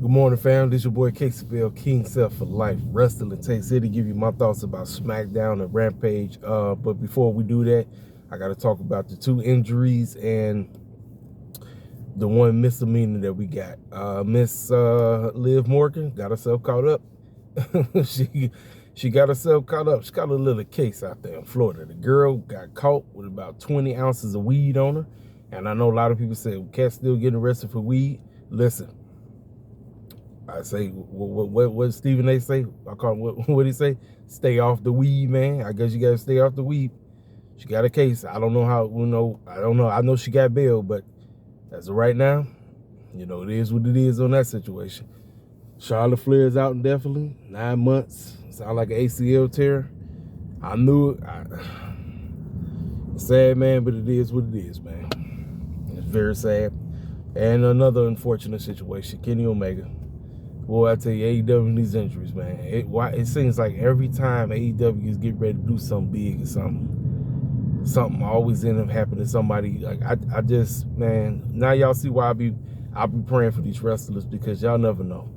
Good morning, fam. This your boy Casey King Self for Life. Wrestling takes here to give you my thoughts about Smackdown and Rampage. But before we do that, I got to talk about the two injuries and the one misdemeanor that we got. Miss Liv Morgan got herself caught up. she got herself caught up. She got a little case out there in Florida. The girl got caught with about 20 ounces of weed on her. And I know a lot of people say, well, cat's still getting arrested for weed. Listen. I say, what Stephen A say? I call him, what he say? Stay off the weed, man. I guess you got to stay off the weed. She got a case. I don't know how, I don't know. I know she got bail, but as of right now, it is what it is on that situation. Charlotte Flair's out indefinitely, 9 months. Sound like an ACL tear. I knew it. It's sad, man, but it is what it is, man. It's very sad. And another unfortunate situation, Kenny Omega. Boy, I tell you, AEW needs injuries, man. It seems like every time AEW is getting ready to do something big or something always ends up happening to somebody. Like I just, man, now y'all see why I'll be praying for these wrestlers, because y'all never know.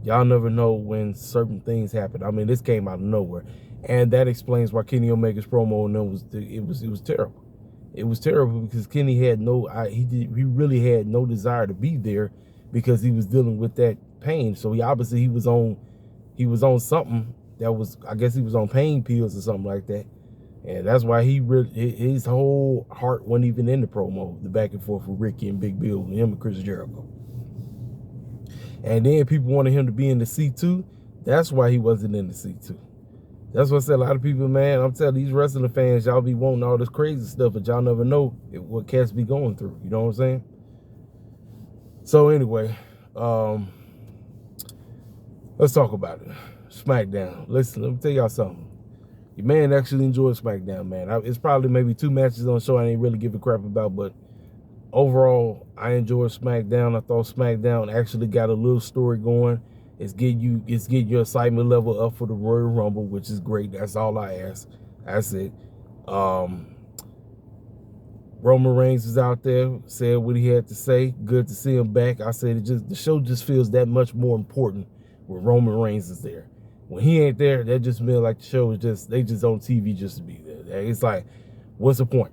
Y'all never know when certain things happen. I mean, this came out of nowhere, and that explains why Kenny Omega's promo on them was terrible. It was terrible because Kenny had he really had no desire to be there because he was dealing with that pain. So he was on something that was, I guess he was on pain pills or something like that, and that's why his whole heart wasn't even in the promo, the back and forth with Ricky and Big Bill, and him and Chris Jericho. And then people wanted him to be in the C2. That's why he wasn't in the C2. That's what I said. A lot of people, man, I'm telling these wrestling fans, y'all be wanting all this crazy stuff, but y'all never know what cats be going through. You know what I'm saying? So anyway, let's talk about it. Smackdown. Listen, let me tell y'all something. Your man actually enjoyed Smackdown, man. It's probably maybe 2 matches on the show I ain't really give a crap about, but overall, I enjoyed Smackdown. I thought Smackdown actually got a little story going. It's getting your excitement level up for the Royal Rumble, which is great. That's all I ask. That's it. Roman Reigns is out there, said what he had to say. Good to see him back. I said the show just feels that much more important when Roman Reigns is there. When he ain't there, that just means like the show is they just on TV just to be there. It's like, what's the point?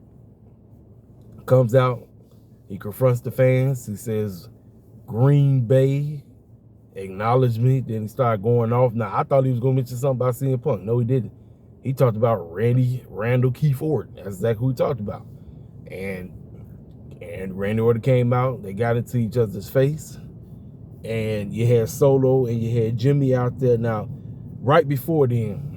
Comes out, he confronts the fans. He says, Green Bay, acknowledge me. Then he started going off. Now, I thought he was going to mention something about CM Punk. No, he didn't. He talked about Randall Keith Orton. That's exactly who he talked about. And Randy Orton came out. They got into each other's face. And you had Solo and you had Jimmy out there. Now, right before then,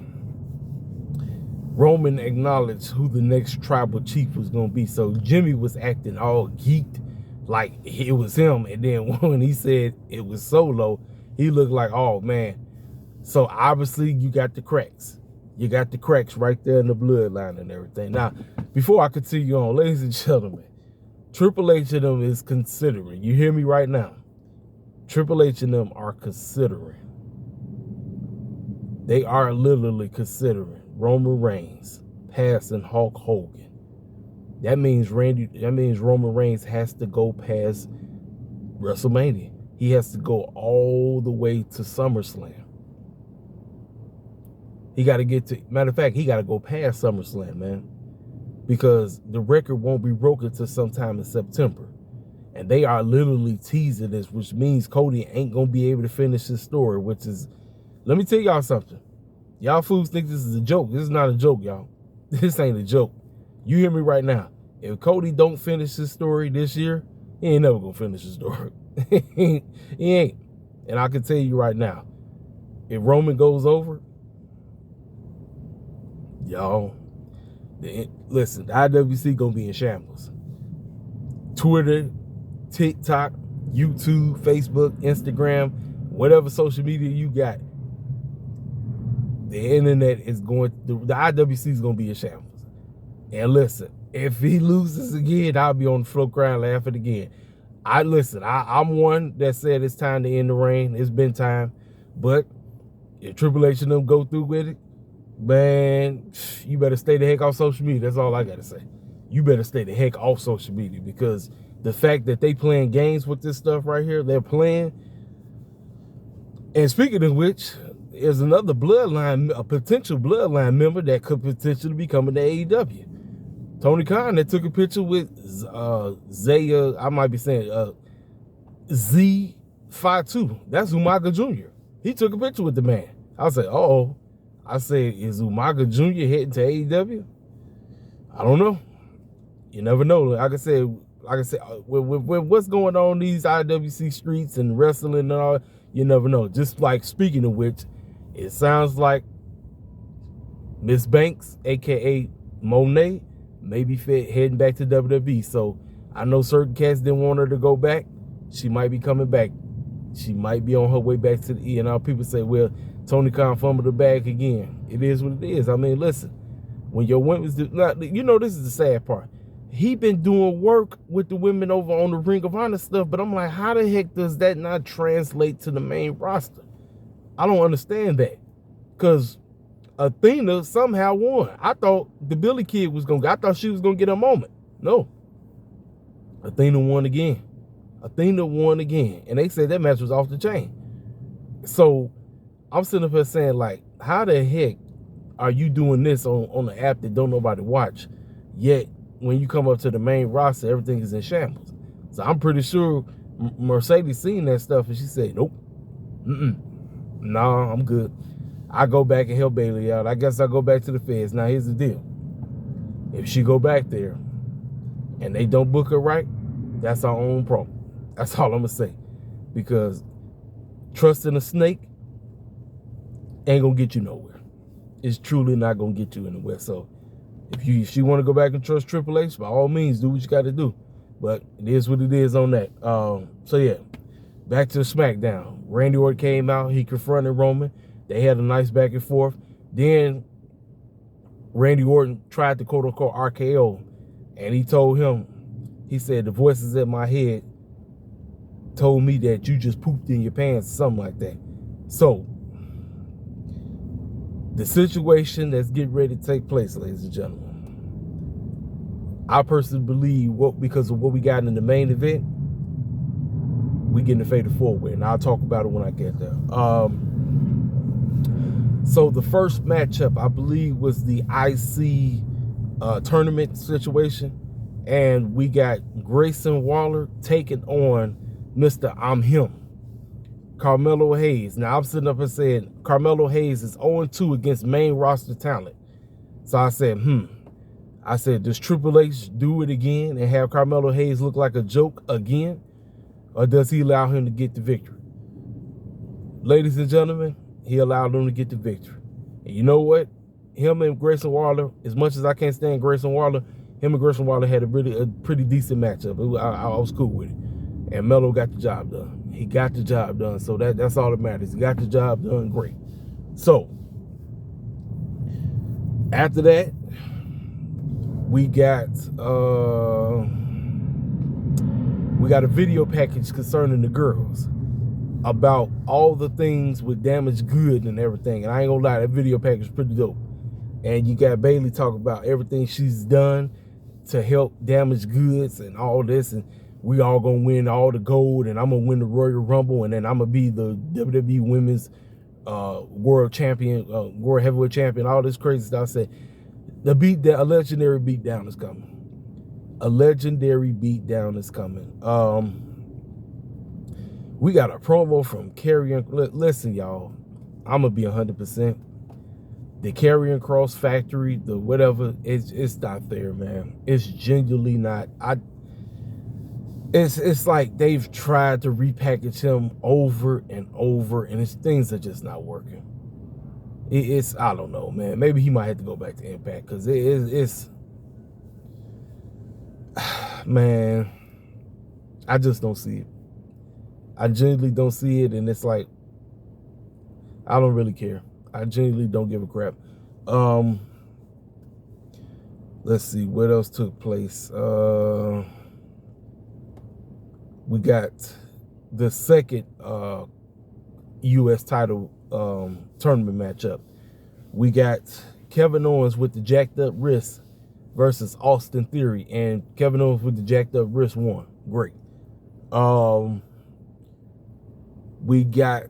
Roman acknowledged who the next tribal chief was going to be. So Jimmy was acting all geeked like it was him. And then when he said it was Solo, he looked like, oh, man. So obviously you got the cracks. You got the cracks right there in the bloodline and everything. Now, before I continue on, ladies and gentlemen, Triple H and them is considering. You hear me right now? Triple H and them are considering. They are literally considering Roman Reigns passing Hulk Hogan. That means Roman Reigns has to go past WrestleMania. He has to go all the way to SummerSlam. He got to matter of fact, he got to go past SummerSlam, man, because the record won't be broken till sometime in September. And they are literally teasing this, which means Cody ain't going to be able to finish his story, which is, let me tell y'all something. Y'all fools think this is a joke. This is not a joke, y'all. This ain't a joke. You hear me right now. If Cody don't finish his story this year, he ain't never going to finish his story. He ain't. And I can tell you right now, if Roman goes over, y'all, listen, the IWC going to be in shambles. Twitter, TikTok, YouTube, Facebook, Instagram, whatever social media you got, the internet is going, the IWC is going to be in shambles. And listen, if he loses again, I'll be on the floor crying, laughing again. I'm one that said it's time to end the reign. It's been time. But if Triple H and them go through with it, man, you better stay the heck off social media. That's all I got to say. You better stay the heck off social media, because the fact that they playing games with this stuff right here, they're playing, And speaking of which, there's another bloodline, a potential bloodline member that could potentially be coming to AEW. Tony Khan that took a picture with Zaya, I might be saying Z52. That's Umaga Jr. He took a picture with the man. I said, uh-oh. I said, is Umaga Jr. heading to AEW? I don't know. You never know. Like I said, with what's going on in these IWC streets and wrestling and all, you never know. Just like, speaking of which, it sounds like Miss Banks, a.k.a. Monet, may be heading back to WWE. So I know certain cats didn't want her to go back. She might be coming back. She might be on her way back to the E. And people say, well, Tony Khan fumbled the bag again. It is what it is. I mean, listen, when your women's do, you know, this is the sad part. He been doing work with the women over on the Ring of Honor stuff, but I'm like, how the heck does that not translate to the main roster? I don't understand that. Because Athena somehow won. I thought the Billy Kid was I thought she was gonna get a moment. No. Athena won again. Athena won again. And they said that match was off the chain. So I'm sitting up here saying, like, how the heck are you doing this on the app that don't nobody watch? Yet when you come up to the main roster, everything is in shambles. So I'm pretty sure Mercedes seen that stuff and she said, nope. Nah, I'm good. I go back and help Bailey out. I guess I'll go back to the feds. Now, here's the deal. If she go back there and they don't book her right, that's our own problem. That's all I'm going to say. Because trusting a snake ain't going to get you nowhere. It's truly not going to get you anywhere. So if she want to go back and trust Triple H, by all means, do what you got to do. But it is what it is on that. So, yeah, back to the Smackdown. Randy Orton came out. He confronted Roman. They had a nice back and forth. Then Randy Orton tried to quote-unquote RKO, and he told him, he said, the voices in my head told me that you just pooped in your pants or something like that. So, the situation that's getting ready to take place, ladies and gentlemen, I personally believe, because of what we got in the main event, we getting the Fatal 4-Way, and I'll talk about it when I get there. So the first matchup, I believe, was the IC tournament situation, and we got Grayson Waller taking on Mr. I'm Him, Carmelo Hayes. Now, I'm sitting up and saying Carmelo Hayes is 0-2 against main roster talent. So I said, does Triple H do it again and have Carmelo Hayes look like a joke again? Or does he allow him to get the victory? Ladies and gentlemen, he allowed them to get the victory. And you know what? Him and Grayson Waller, as much as I can't stand Grayson Waller, him and Grayson Waller had a pretty decent matchup. I was cool with it. And Melo got the job done. He got the job done. So that's all that matters. He got the job done great. So, after that, we got a video package concerning the girls about all the things with Damaged Good and everything. And I ain't gonna lie, that video package is pretty dope. And you got Bailey talk about everything she's done to help Damaged Goods and all this. And we all gonna win all the gold, and I'm gonna win the Royal Rumble, and then I'm gonna be the WWE Women's World Champion, World Heavyweight Champion, all this crazy stuff. I said, a legendary beatdown is coming. A legendary beatdown is coming. We got a promo from Karrion. Listen, y'all, I'm gonna be 100%. The Karrion Cross factory, the whatever, it's not there, man. It's genuinely not. It's like they've tried to repackage him over and over, and things are just not working. I don't know, man. Maybe he might have to go back to Impact, because it's man, I just don't see it. I genuinely don't see it, and it's like, I don't really care. I genuinely don't give a crap. Let's see, what else took place? We got the second U.S. title tournament matchup. We got Kevin Owens with the jacked up wrist versus Austin Theory, and Kevin Owens with the jacked up wrist won. Great. We got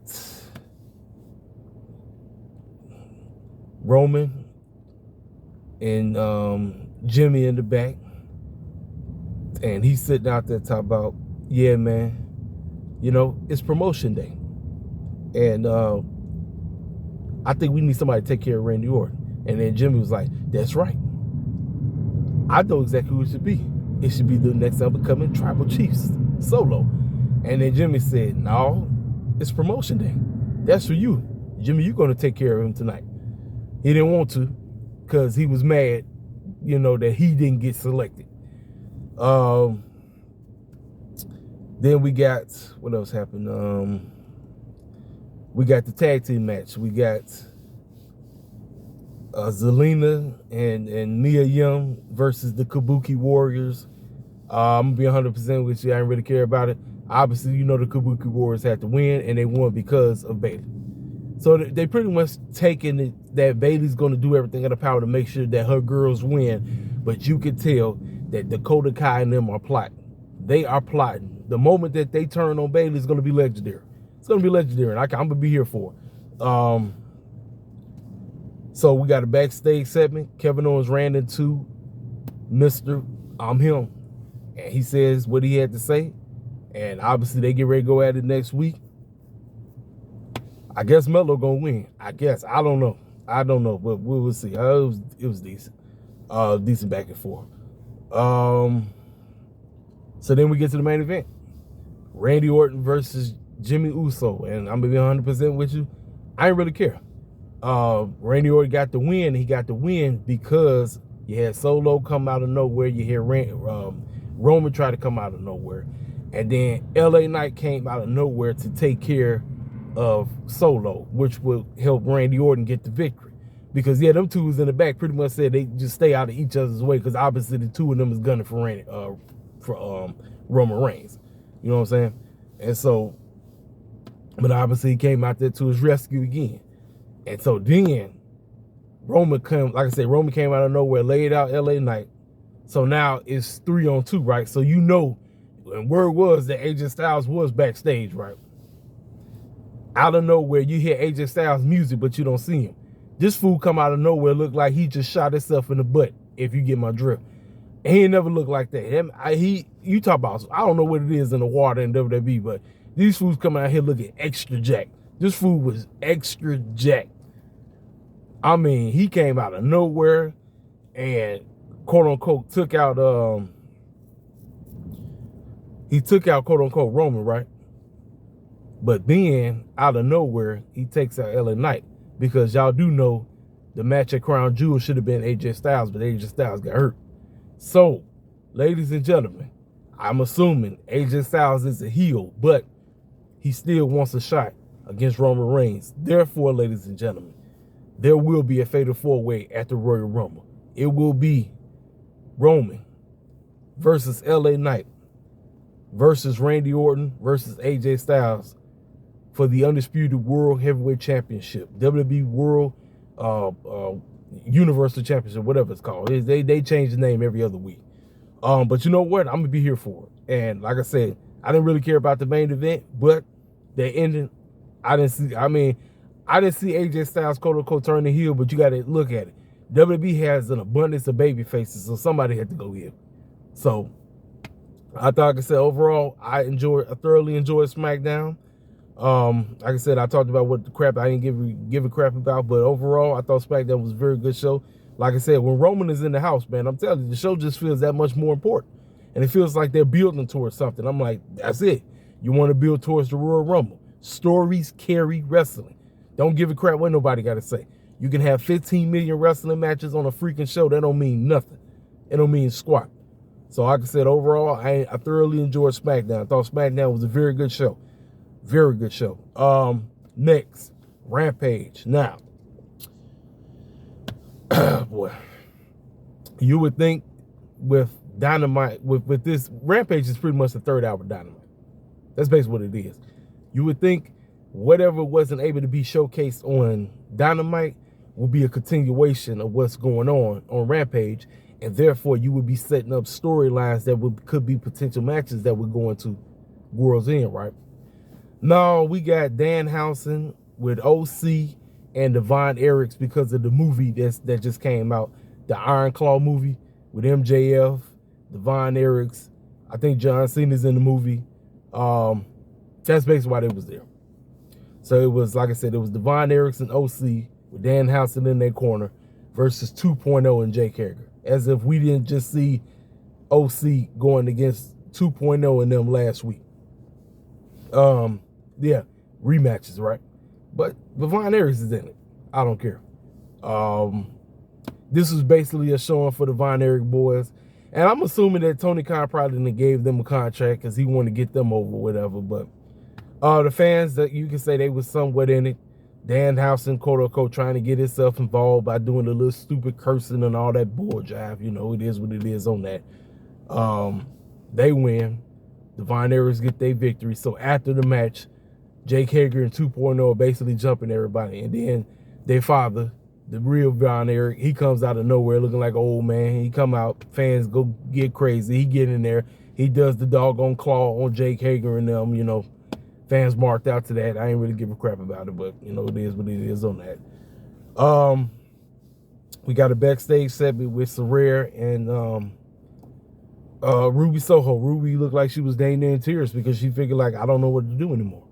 Roman and Jimmy in the back. And he's sitting out there talking about, yeah, man, you know, it's promotion day. And I think we need somebody to take care of Randy Orton. And then Jimmy was like, that's right. I know exactly who it should be. It should be the next up and coming Tribal Chiefs, Solo. And then Jimmy said, no, it's promotion day. That's for you. Jimmy, you're going to take care of him tonight. He didn't want to because he was mad, you know, that he didn't get selected. Then we got, what else happened? We got the tag team match. We got Zelina and Mia Yim versus the Kabuki Warriors. I'm going to be 100% with you. I didn't really care about it. Obviously, you know the Kabuki Warriors had to win, and they won because of Bayley. So they pretty much taking it that Bayley's going to do everything in her power to make sure that her girls win. But you can tell that Dakota Kai and them are plotting. They are plotting. The moment that they turn on Bayley is going to be legendary. It's going to be legendary, and I'm going to be here for it. So we got a backstage segment. Kevin Owens ran into Mr. I'm Him. And he says what he had to say. And obviously they get ready to go at it next week. I guess Melo gonna win. I guess. I don't know. But we will see. It was decent. Decent back and forth. So then we get to the main event. Randy Orton versus Jimmy Uso. And I'm gonna be 100% with you. I didn't really care. Randy Orton got the win. He got the win because you had Solo come out of nowhere. You hear Roman try to come out of nowhere. And then LA Knight came out of nowhere to take care of Solo, which will help Randy Orton get the victory. Because, yeah, them two was in the back pretty much said they just stay out of each other's way because obviously the two of them is gunning for Roman Reigns. You know what I'm saying? And so, but obviously he came out there to his rescue again. And so then Roman came out of nowhere, laid out LA Knight. So now it's 3-on-2, right? So you know, and word was that AJ Styles was backstage, right? Out of nowhere, you hear AJ Styles music, but you don't see him. This fool come out of nowhere, look like he just shot himself in the butt, if you get my drift. And he ain't never looked like that. You talk about, I don't know what it is in the water in WWE, but these fools coming out here looking extra jacked. This fool was extra jacked. I mean, he came out of nowhere and quote unquote took out quote unquote Roman, right? But then out of nowhere he takes out LA Knight because y'all do know the match at Crown Jewel should have been AJ Styles, but AJ Styles got hurt. So, ladies and gentlemen, I'm assuming AJ Styles is a heel, but he still wants a shot against Roman Reigns. Therefore, ladies and gentlemen, there will be a fatal four-way at the Royal Rumble. It will be Roman versus LA Knight versus Randy Orton versus AJ Styles for the Undisputed World Heavyweight Championship, WWE World Universal Championship, whatever it's called. They change the name every other week. But you know what? I'm going to be here for it. And like I said, I didn't really care about the main event, but the ending, I didn't see AJ Styles quote unquote turn the heel, but you got to look at it. WWE has an abundance of baby faces, so somebody had to go heel. So I thought, like I said, overall, I thoroughly enjoyed SmackDown. Like I said, I talked about what the crap I didn't give a crap about, but overall, I thought SmackDown was a very good show. Like I said, when Roman is in the house, man, I'm telling you, the show just feels that much more important. And it feels like they're building towards something. I'm like, that's it. You want to build towards the Royal Rumble. Stories carry wrestling. Don't give a crap what nobody got to say. You can have 15 million wrestling matches on a freaking show. That don't mean nothing. It don't mean squat. So like I said, overall, I thoroughly enjoyed SmackDown. I thought SmackDown was a very good show. Very good show. Next, Rampage. Now, boy, you would think with Dynamite, with this, Rampage is pretty much the third hour Dynamite. That's basically what it is. You would think whatever wasn't able to be showcased on Dynamite will be a continuation of what's going on Rampage, and therefore you would be setting up storylines that could be potential matches that would go into World's End, right? No, we got Danhausen with OC and the Von Erichs because of the movie that just came out, the Iron Claw movie with MJF, the Von Erichs. I think John Cena's in the movie. That's basically why they was there. So it was, like I said, it was the Von Erichs and OC with Dan Housen in their corner versus 2.0 and Jake Hager. As if we didn't just see OC going against 2.0 in them last week. Yeah, rematches, right? But Von Erichs is in it. I don't care. This was basically a showing for the Von Erich boys. And I'm assuming that Tony Khan probably didn't gave them a contract because he wanted to get them over or whatever. But the fans, that you can say they was somewhat in it. Dan Housen, quote unquote, trying to get himself involved by doing a little stupid cursing and all that bull jive. You know, it is what it is on that. They win. The Von Erichs get their victory. So after the match, Jake Hager and 2.0 are basically jumping everybody. And then their father, the real Von Erich, he comes out of nowhere looking like an old man. He come out, fans go get crazy. He get in there. He does the doggone claw on Jake Hager and them, you know. Fans marked out to that. I ain't really give a crap about it, but, you know, it is what it is on that. We got a backstage segment with Saraya and Ruby Soho. Ruby looked like she was dang near in tears because she figured, like, I don't know what to do anymore.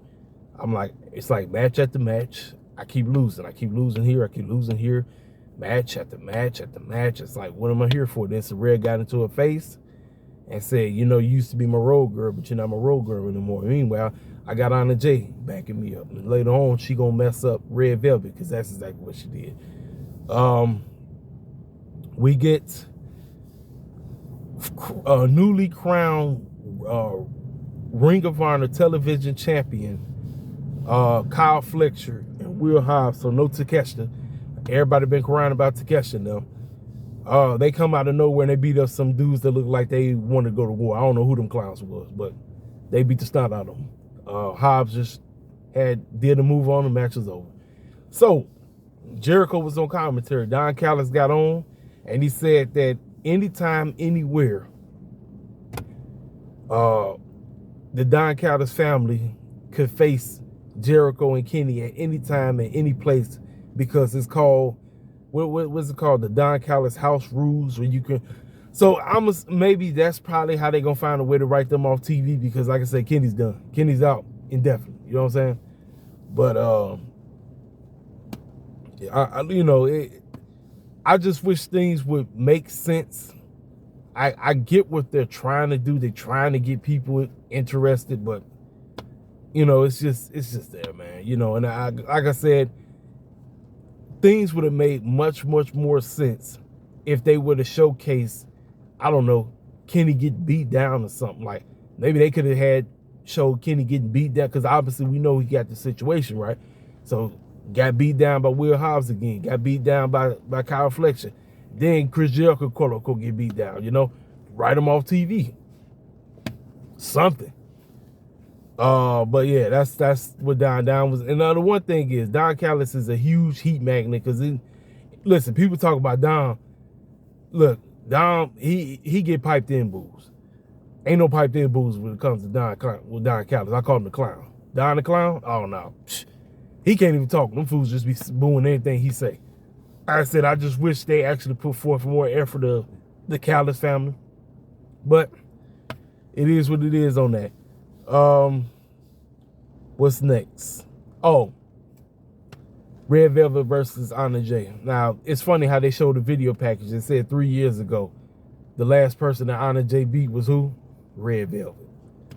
I'm like, it's like match after match. I keep losing. I keep losing here. I keep losing here. Match after match after match. It's like, what am I here for? Then Saraya got into her face and said, you know, you used to be my road girl, but you're not my road girl anymore. Meanwhile, I got Anna Jay backing me up. And later on, she gonna mess up Red Velvet because that's exactly what she did. We get a newly crowned Ring of Honor television champion, Kyle Fletcher and Will Hobbs. So no Takeshita. Everybody been crying about Takeshita now. They come out of nowhere and they beat up some dudes that look like they want to go to war. I don't know who them clowns was, but they beat the snot out of them. Hobbs just did a move on, the match was over. So Jericho was on commentary. Don Callis got on and he said that anytime, anywhere, the Don Callis family could face Jericho and Kenny at any time, at any place, because it's called, what's it called? The Don Callis House Rules, where you can. So maybe that's probably how they gonna find a way to write them off TV, because like I said, Kenny's done. Kenny's out indefinitely. You know what I'm saying? But I just wish things would make sense. I get what they're trying to do. They're trying to get people interested, but you know, it's just there, man. You know, and like I said, things would have made much more sense if they would have showcased, I don't know, Kenny get beat down or something. Like maybe they could have showed Kenny getting beat down, because obviously we know he got the situation, right? So got beat down by Will Hobbs again, got beat down by Kyle Fletcher. Then Chris Jericho, quote unquote, get beat down, you know? Write him off TV. Something. But yeah, that's what Don was. And the one thing is, Don Callis is a huge heat magnet, because listen, people talk about Don. Look, Don, he get piped in boos. Ain't no piped in boos when it comes to Don Callis. I call him the clown. Don the clown? Oh no. He can't even talk. Them fools just be booing anything he say. Like I said, I just wish they actually put forth more effort of the Callis family. But it is what it is on that. What's next? Oh, Red Velvet versus Anna Jay. Now, it's funny how they showed the video package. It said 3 years ago, the last person that Anna Jay beat was who? Red Velvet.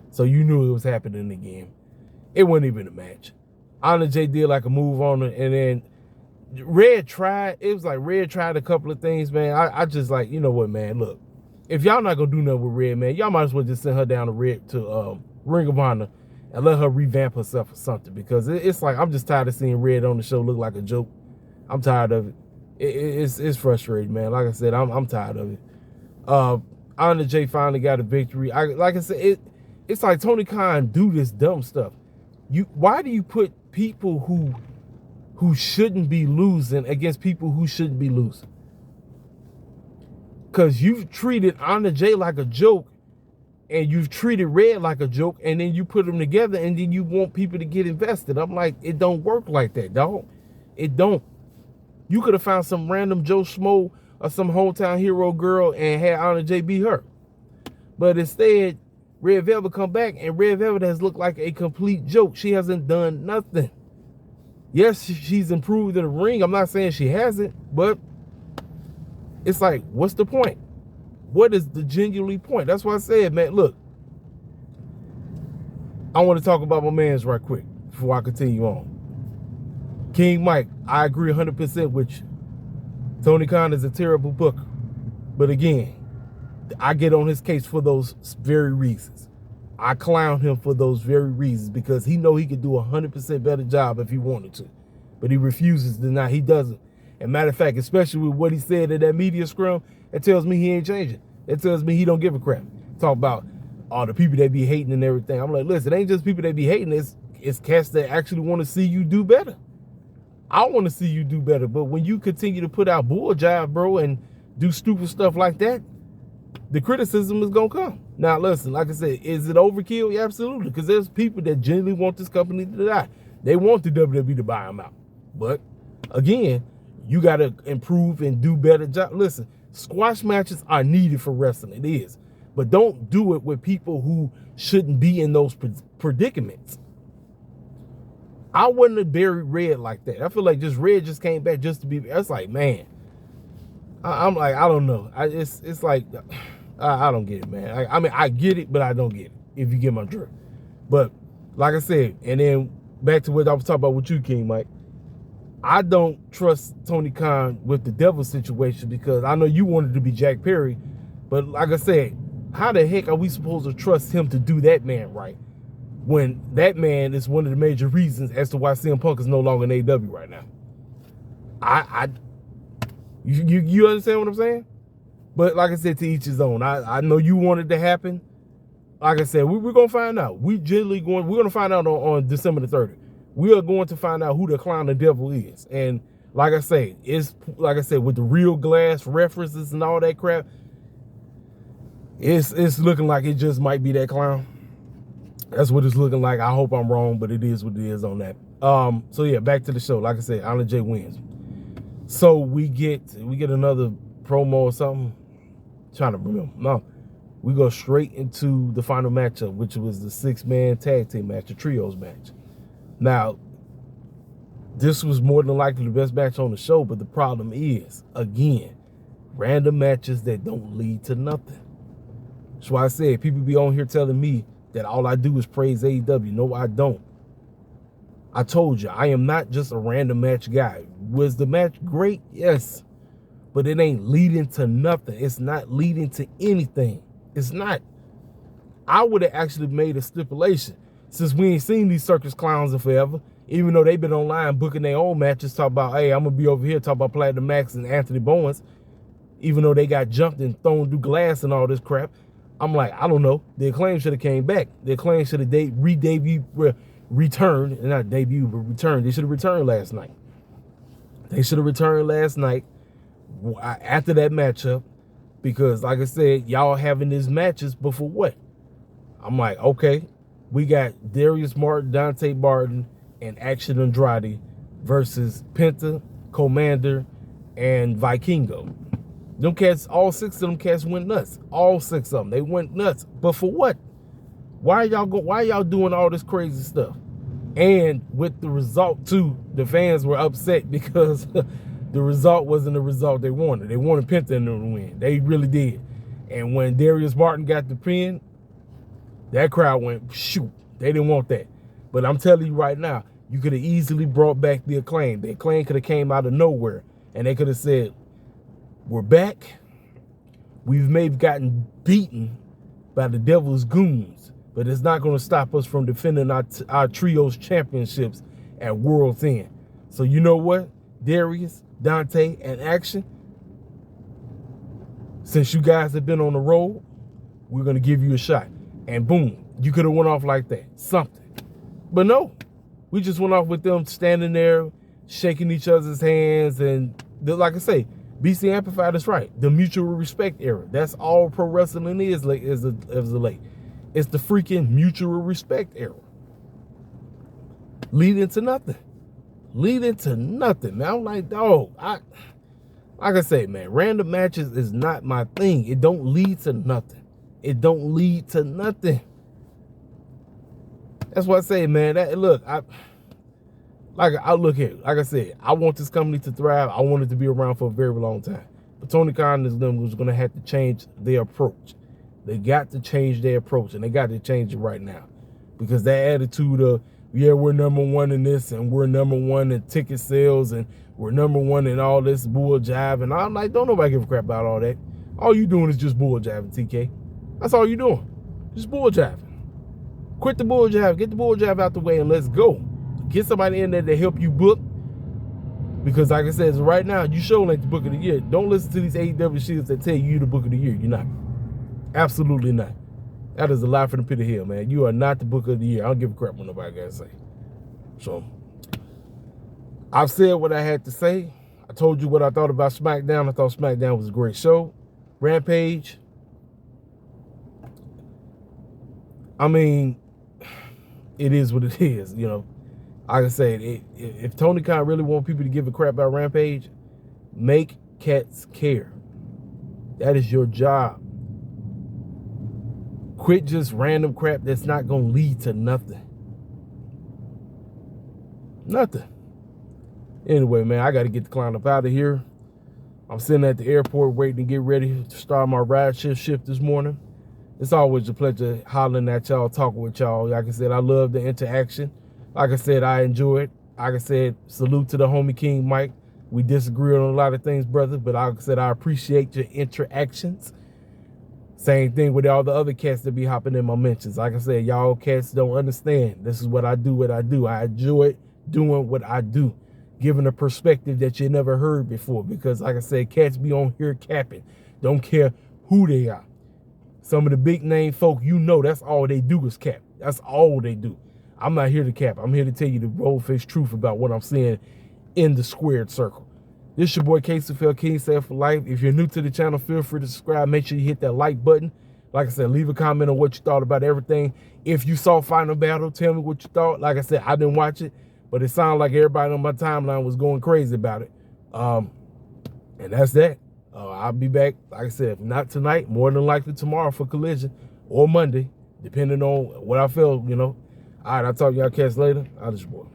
So you knew it was happening again. It wasn't even a match. Anna Jay did like a move on her, and then Red tried. It was like Red tried a couple of things, man. I just like, you know what, man, look. If y'all not gonna do nothing with Red, man, y'all might as well just send her down to Ring of Honor and let her revamp herself or something, because it's like, I'm just tired of seeing Red on the show look like a joke. I'm tired of it. It's frustrating, man. Like I said, I'm tired of it. Anna Jay finally got a victory. Like I said, it's like Tony Khan do this dumb stuff. Why do you put people who shouldn't be losing against people who shouldn't be losing? Because you've treated Anna Jay like a joke, and you've treated Red like a joke, and then you put them together, and then you want people to get invested. I'm like, it don't work like that, dog. It don't. You could have found some random Joe Schmo or some hometown hero girl and had Anna J beat her. But instead, Red Velvet come back, and Red Velvet has looked like a complete joke. She hasn't done nothing. Yes, she's improved in the ring. I'm not saying she hasn't, but it's like, what's the point? What is the genuine point? That's why I said, man, look, I want to talk about my mans right quick before I continue on. King Mike, I agree 100% with you. Tony Khan is a terrible booker. But again, I get on his case for those very reasons. I clown him for those very reasons because he know he could do a 100% better job if he wanted to. But he refuses to not. He doesn't. And matter of fact, especially with what he said at that media scrum, it tells me he ain't changing. It tells me he don't give a crap. Talk about all the people that be hating and everything. I'm like, listen, it ain't just people that be hating. It's cats that actually want to see you do better. I want to see you do better. But when you continue to put out bull jive, bro, and do stupid stuff like that, the criticism is going to come. Now, listen, like I said, is it overkill? Yeah, absolutely. Because there's people that genuinely want this company to die. They want the WWE to buy them out. But, again, you got to improve and do better job. Listen, squash matches are needed for wrestling. It is. But don't do it with people who shouldn't be in those predicaments. I wouldn't have buried Red like that. I feel like Red just came back just to be. That's like, man. I'm like, I don't know. It's like, I don't get it, man. I mean, I get it, but I don't get it, if you get my drift. But, like I said, and then back to what I was talking about with you, King Mike. I don't trust Tony Khan with the devil situation because I know you wanted to be Jack Perry, but like I said, how the heck are we supposed to trust him to do that man right when that man is one of the major reasons as to why CM Punk is no longer in AEW right now? You understand what I'm saying? But like I said, to each his own. I know you wanted to happen. Like I said, we're gonna find out. We're gonna find out on December the 30th. We are going to find out who the clown the devil is. And like I say, it's like I said, with the real glass references and all that crap, it's looking like it just might be that clown. That's what it's looking like. I hope I'm wrong, but it is what it is on that. So yeah, back to the show. Like I said, Anna J wins. So we get another promo or something. I'm trying to remember. No. We go straight into the final matchup, which was the 6-man tag team match, the trios match. Now, this was more than likely the best match on the show, but the problem is, again, random matches that don't lead to nothing. That's why I said people be on here telling me that all I do is praise AEW. No, I don't. I told you, I am not just a random match guy. Was the match great? Yes. But it ain't leading to nothing. It's not leading to anything. It's not. I would have actually made a stipulation. Since we ain't seen these circus clowns in forever, even though they've been online booking their own matches, talk about, hey, I'm going to be over here, talk about Platinum Max and Anthony Bowens, even though they got jumped and thrown through glass and all this crap. I'm like, I don't know. The Acclaim should have came back. The Acclaim should have returned, not debut, but returned. They should have returned last night. They should have returned last night after that matchup because, like I said, y'all having these matches before what? I'm like, okay. We got Darius Martin, Dante Martin, and Action Andrade versus Penta, Commander, and Vikingo. Them cats, all 6 of them cats went nuts. All 6 of them, they went nuts. But for what? Why y'all doing all this crazy stuff? And with the result too, the fans were upset because the result wasn't the result they wanted. They wanted Penta to win. They really did. And when Darius Martin got the pin, that crowd went, shoot, they didn't want that. But I'm telling you right now, you could have easily brought back the Acclaim. The Acclaim could have came out of nowhere, and they could have said, we're back. We've maybe gotten beaten by the Devil's Goons, but it's not going to stop us from defending our trios championships at World's End. So you know what? Darius, Dante, and Action, since you guys have been on the road, we're going to give you a shot. And boom, you could have went off like that, something. But no, we just went off with them standing there, shaking each other's hands. And like I say, BC Amplified is right. The mutual respect era. That's all pro wrestling is of late. It's the freaking mutual respect era. Leading to nothing. leading to nothing, man. I'm like, dog, like I say, man, random matches is not my thing. It don't lead to nothing. It don't lead to nothing. That's what I say, man. Look, I look here. Like I said, I want this company to thrive. I want it to be around for a very long time. But Tony Khan is them who's going to have to change their approach. They got to change their approach, and they got to change it right now. Because that attitude of, yeah, we're number one in this, and we're number one in ticket sales, and we're number one in all this bull jive. And I'm like, don't nobody give a crap about all that. All you doing is just bull jiving, TK. That's all you doing. Just bull jiving. Quit the bull jive. Get the bull jive out the way, and let's go. Get somebody in there to help you book. Because like I said, right now, you sure ain't the book of the year. Don't listen to these AEW shits that tell you the book of the year. You're not. Absolutely not. That is a lie from the pit of hell, man. You are not the book of the year. I don't give a crap what nobody got to say. So, I've said what I had to say. I told you what I thought about Smackdown. I thought Smackdown was a great show. Rampage. I mean, it is what it is, you know. Like I said, if Tony Khan really want people to give a crap about Rampage, make cats care. That is your job. Quit just random crap that's not going to lead to nothing. Nothing. Anyway, man, I got to get the clown up out of here. I'm sitting at the airport waiting to get ready to start my ride shift this morning. It's always a pleasure hollering at y'all, talking with y'all. Like I said, I love the interaction. Like I said, I enjoy it. Like I said, salute to the homie King Mike. We disagree on a lot of things, brother, but like I said, I appreciate your interactions. Same thing with all the other cats that be hopping in my mentions. Like I said, y'all cats don't understand. This is what I do, I enjoy doing what I do, giving a perspective that you never heard before. Because like I said, cats be on here capping. Don't care who they are. Some of the big name folk, you know, that's all they do is cap. That's all they do. I'm not here to cap. I'm here to tell you the bold-faced truth about what I'm seeing in the squared circle. This your boy KCFL King Said for Life. If you're new to the channel, feel free to subscribe. Make sure you hit that like button. Like I said, leave a comment on what you thought about everything. If you saw Final Battle, tell me what you thought. Like I said, I didn't watch it, but it sounded like everybody on my timeline was going crazy about it. And that's that. I'll be back, like I said, if not tonight, more than likely tomorrow for Collision, or Monday, depending on what I feel, you know. All right, I'll talk to y'all cats later. I'll just boy.